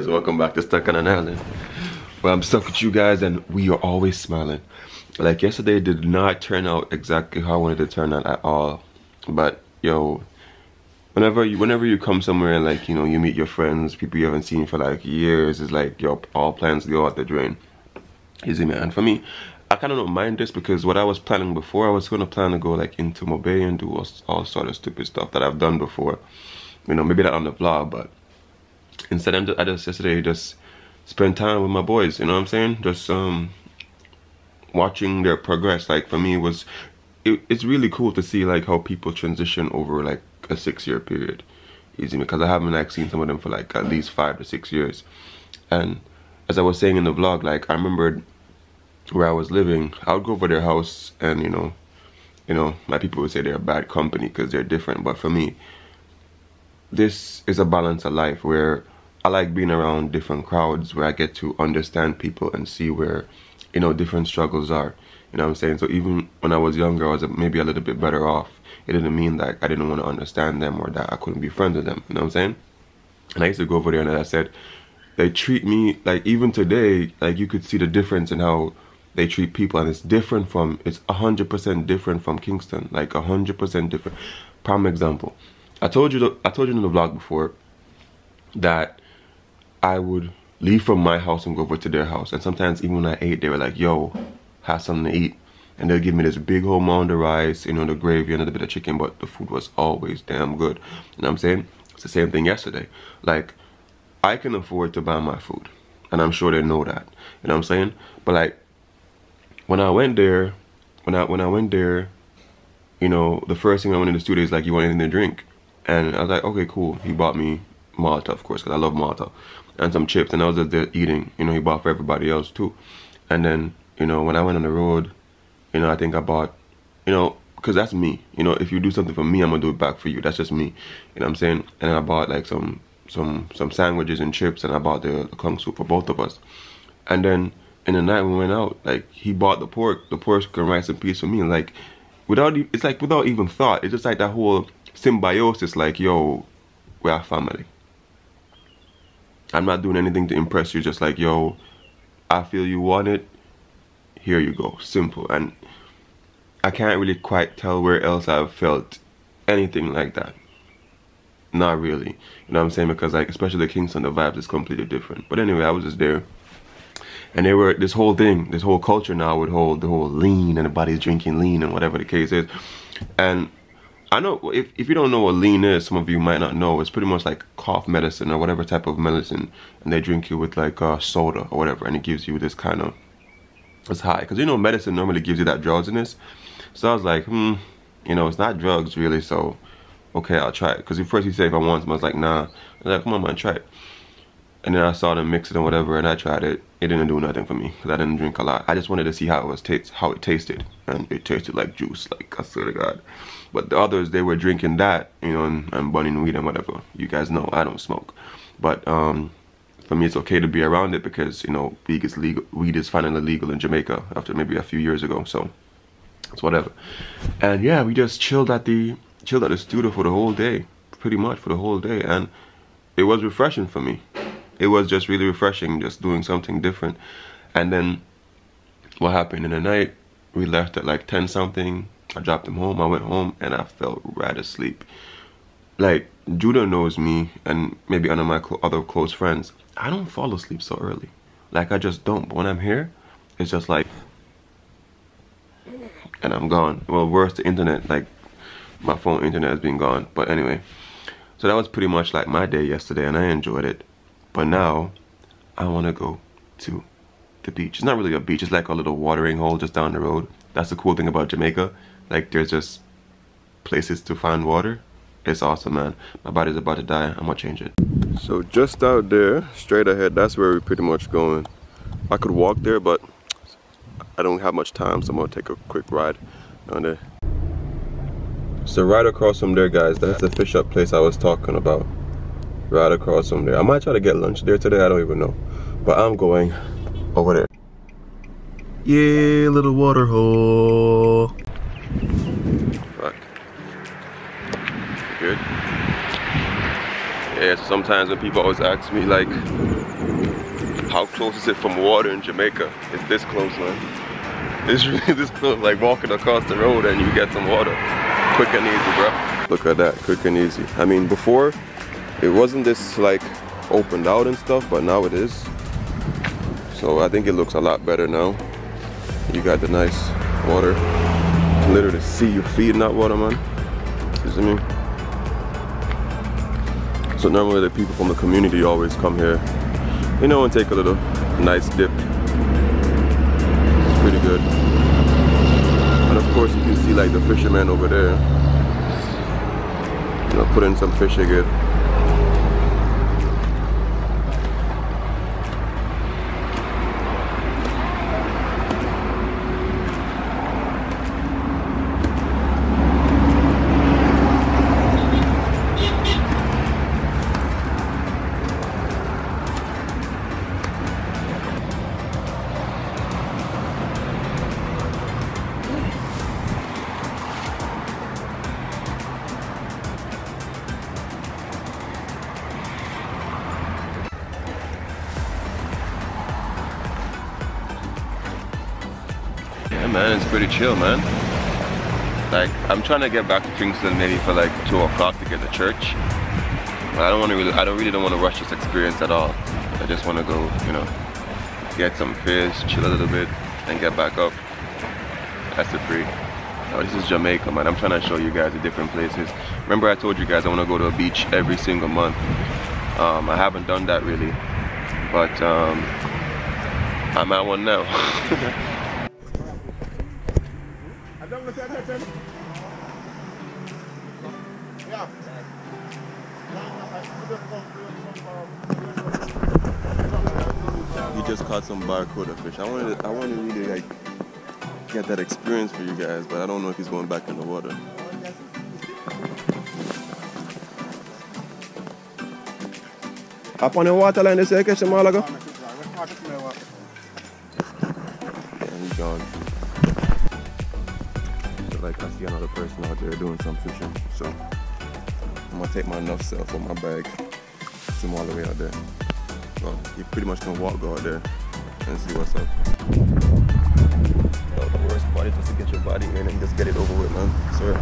guys, welcome back to Stuck on an Island. Well, I'm stuck with you guys and we are always smiling. Like yesterday did not turn out exactly how I wanted to turn out at all. But yo, whenever you come somewhere and like, you know, you meet your friends, people you haven't seen for like years, it's like yo, all plans go out the drain. Easy man. For me, I kind of don't mind this because what I was planning before, I was going to plan to go like into Baee and do all sort of stupid stuff that I've done before. You know, maybe not on the vlog, but instead I just yesterday just spent time with my boys, you know what I'm saying? Just watching their progress. Like for me it's really cool to see like how people transition over like a 6-year period. Easy, because I haven't like seen some of them for like at least 5 to 6 years. And as I was saying in the vlog, like I remembered where I was living, I would go over their house and you know, my people would say they're bad company because they're different, but for me, this is a balance of life where I like being around different crowds where I get to understand people and see where, you know, different struggles are. You know what I'm saying? So even when I was younger, I was maybe a little bit better off. It didn't mean that I didn't want to understand them or that I couldn't be friends with them. You know what I'm saying? And I used to go over there and as I said, they treat me, like even today, like you could see the difference in how they treat people, and it's 100% different from Kingston, like 100% different. Prime example. I told you in the vlog before that I would leave from my house and go over to their house, and sometimes even when I ate, they were like, yo, have something to eat, and they'll give me this big whole mound of rice, you know, the gravy and a little bit of chicken, but the food was always damn good. You know what I'm saying? It's the same thing yesterday. Like, I can afford to buy my food, and I'm sure they know that. You know what I'm saying? But like, when I went there, when I went there, you know, the first thing I went in the studio is like, you want anything to drink? And I was like, okay, cool. He bought me Malta, of course, because I love Malta, and some chips, and I was just there eating. You know, he bought for everybody else too. And then, you know, when I went on the road, you know, I think I bought, you know, because that's me. You know, if you do something for me, I'm gonna do it back for you. That's just me. You know what I'm saying? And I bought like some sandwiches and chips, and I bought the kung soup for both of us. And then in the night when we went out, like he bought the pork and rice and peas for me, and like without even thought, it's just like that whole symbiosis, like yo, we are family. I'm not doing anything to impress you, just like yo, I feel you want it, here you go, simple. And I can't really quite tell where else I've felt anything like that. Not really, you know what I'm saying? Because like especially Kingston, the vibes is completely different. But anyway, I was just there, and they were this whole culture now would hold the whole lean, and everybody's drinking lean and whatever the case is. And I know if you don't know what lean is, some of you might not know. It's pretty much like cough medicine or whatever type of medicine, and they drink you with like soda or whatever, and it gives you this kind of, it's high, because you know medicine normally gives you that drowsiness. So I was like, you know, it's not drugs really, so okay, I'll try it. Because at first he said if I want some, I was like, nah. I was like, come on man, try it. And then I saw them mix it and whatever, and I tried it. It didn't do nothing for me because I didn't drink a lot. I just wanted to see how it tasted, and it tasted like juice, like I swear to God. But the others, they were drinking that, you know, and burning weed and whatever. You guys know I don't smoke, but for me it's okay to be around it because you know weed is finally legal in Jamaica after maybe a few years ago. So it's whatever. And yeah, we just chilled at the studio for the whole day, pretty much for the whole day, and it was refreshing for me. It was just really refreshing, just doing something different. And then what happened in the night, we left at like 10 something. I dropped him home, I went home, and I felt right asleep. Like, Judah knows me, and maybe one of my other close friends, I don't fall asleep so early. Like, I just don't. But when I'm here, it's just like, and I'm gone. Well, worse, the internet, like, my phone internet has been gone. But anyway, so that was pretty much like my day yesterday, and I enjoyed it. But now, I want to go to the beach. It's not really a beach, it's like a little watering hole just down the road. That's the cool thing about Jamaica. Like, there's just places to find water. It's awesome, man. My body's about to die. I'm gonna change it. So just out there, straight ahead, that's where we're pretty much going. I could walk there, but I don't have much time, so I'm gonna take a quick ride down there. So right across from there, guys, that's the fish up place I was talking about. Right across from there. I might try to get lunch there today, I don't even know. But I'm going over there. Yeah, little water hole. Fuck. Good. Yeah, so sometimes when people always ask me like, how close is it from water in Jamaica? It's this close, man. It's really this close, like walking across the road and you get some water. Quick and easy, bro. Look at that, quick and easy. I mean, before, it wasn't this like opened out and stuff, but now it is. So I think it looks a lot better now. You got the nice water. You can literally see your feet in that water, man. You see me? So normally the people from the community always come here, you know, and take a little nice dip. It's pretty good. And of course you can see like the fishermen over there, you know, put in some fish again. Man, it's pretty chill, man. Like, I'm trying to get back to Kingston maybe for like 2 o'clock to get to church. But I don't really want to rush this experience at all. I just want to go, you know, get some fish, chill a little bit, and get back up. That's the free. Oh, this is Jamaica, man. I'm trying to show you guys the different places. Remember I told you guys I want to go to a beach every single month. I haven't done that really, but I'm at one now. We just caught some barracuda fish. I want to really like get that experience for you guys, but I don't know if he's going back in the water. Up on the water line, they say catch him all ago. Yeah, he's gone. Like I see another person out there doing some fishing, so I'm gonna take my enough self on my bag, see him all the way out there. Well, you pretty much can walk out there and see what's up. Well, the worst part is just to get your body in and just get it over with, man. Sorry.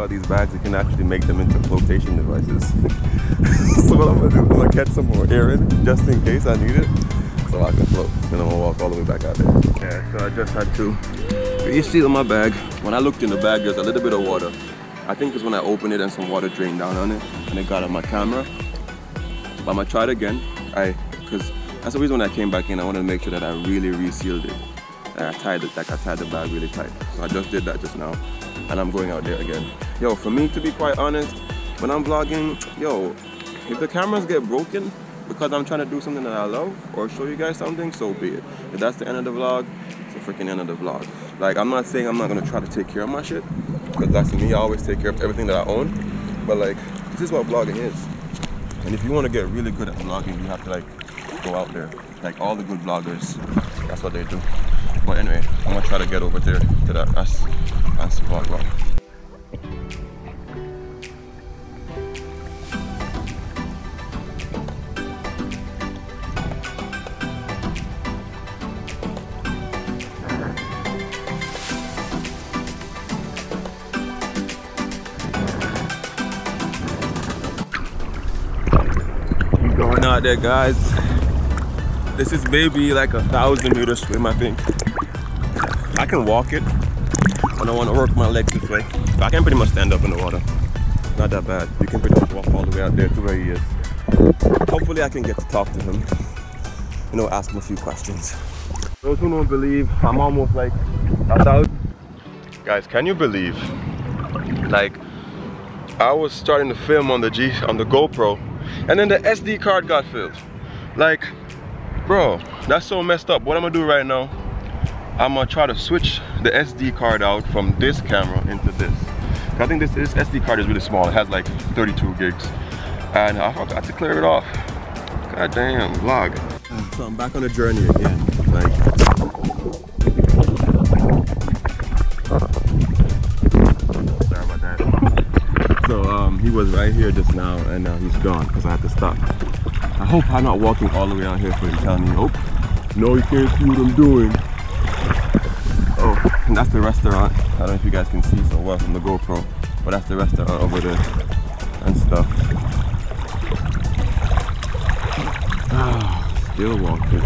These bags, you can actually make them into flotation devices. So what I'm gonna do is I'm gonna catch some more air in just in case I need it, so I can float. Then I'm gonna walk all the way back out there. Yeah, so I just had to. You see in my bag, when I looked in the bag, there's a little bit of water. I think it's when I opened it and some water drained down on it, and it got on my camera. But I'm gonna try it again, because that's the reason when I came back in. I wanted to make sure that I really resealed it. I tied the bag really tight. So I just did that just now, and I'm going out there again. Yo, for me, to be quite honest, when I'm vlogging, yo, if the cameras get broken because I'm trying to do something that I love or show you guys something, so be it. If that's the end of the vlog, it's the freaking end of the vlog. Like, I'm not saying I'm not gonna try to take care of my shit, because that's me. I always take care of everything that I own. But like, this is what vlogging is. And if you want to get really good at vlogging, you have to like go out there. Like all the good vloggers, that's what they do. But anyway, I'm gonna try to get over there to that that's vlog. Going out there, guys. This is maybe like a 1,000-meter swim, I think. I can walk it, but I want to work my legs this way. But I can pretty much stand up in the water. Not that bad. You can pretty much walk all the way out there to where he is. Hopefully I can get to talk to him. You know, ask him a few questions. Those who don't believe, I'm almost like 1,000. Guys, can you believe? Like, I was starting to film on the GoPro, and then the SD card got filled. Like, bro, that's so messed up. What I'm gonna do right now, I'm gonna try to switch the SD card out from this camera into this. I think this SD card is really small. It has like 32 gigs. and I forgot to clear it off. God damn, vlog. So I'm back on the journey again. Like, sorry about that. So he was right here just now, and now he's gone because I had to stop. I hope I'm not walking all the way out here for him telling me, oh, no, you can't see what I'm doing. Oh, and that's the restaurant. I don't know if you guys can see so well from the GoPro, but that's the restaurant over there and stuff. Still walking.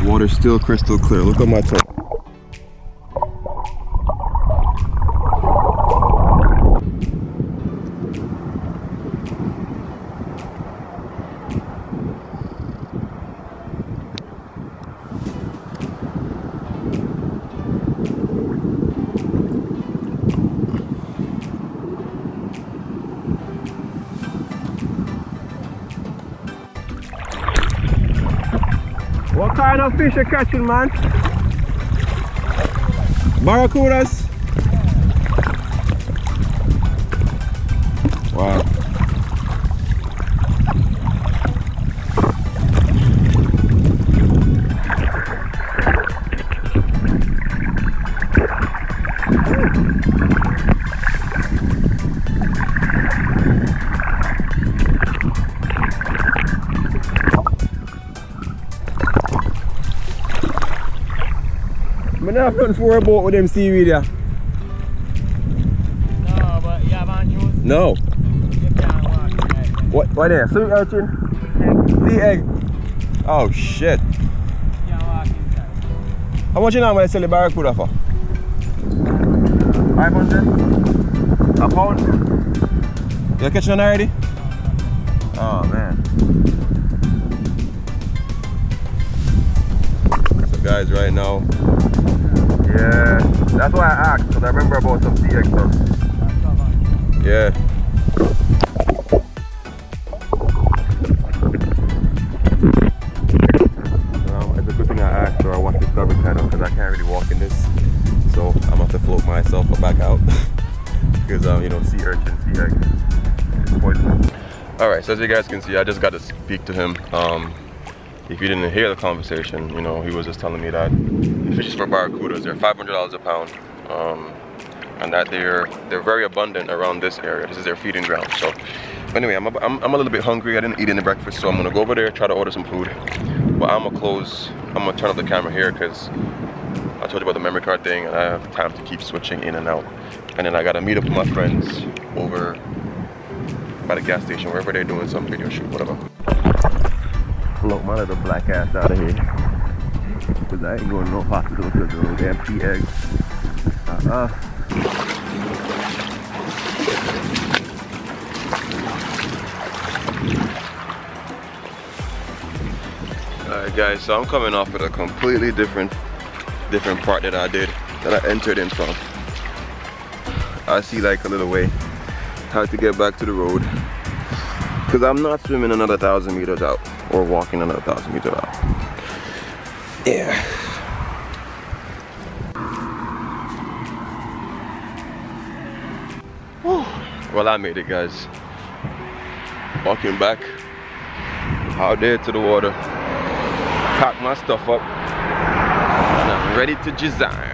Water's still crystal clear. Look at my toe. What kind of fish you catching, man? Barracudas? Wow. I have nothing for a boat with them seaweed, yeah. No, but you have on shoes? No. You can't walk right. What there? Sea urchin? Sea egg. Oh shit. You can't walk inside. How much you know when I sell the barracuda for? 500? A pound? You catching one already? Oh man. So guys, right now, yeah, that's why I asked, because I remember about some sea egg stuff. Yeah. It's a good thing I asked, or I want this covered kind of, because I can't really walk in this. So I'm gonna have to float myself back out. Because you know, sea urchin, sea egg is poisonous. Alright, so as you guys can see, I just got to speak to him. If you didn't hear the conversation, you know, he was just telling me that the fishes for barracudas, they're $500 a pound, and that they're very abundant around this area. This is their feeding ground. So anyway, I'm a little bit hungry. I didn't eat any breakfast, so I'm gonna go over there, try to order some food. But I'm gonna turn off the camera here because I told you about the memory card thing, and I have time to keep switching in and out. And then I gotta meet up with my friends over by the gas station, wherever they're doing some video shoot, whatever. Look, my little black ass out of here. Because I ain't going no hospital because of those empty eggs. Alright guys, so I'm coming off with a completely different part that I entered in from. I see like a little way how to get back to the road. Because I'm not swimming another 1,000 meters out or walking another 1,000 meters out. Yeah. Whew. Well, I made it, guys. Walking back out there to the water. Pack my stuff up. And I'm ready to design.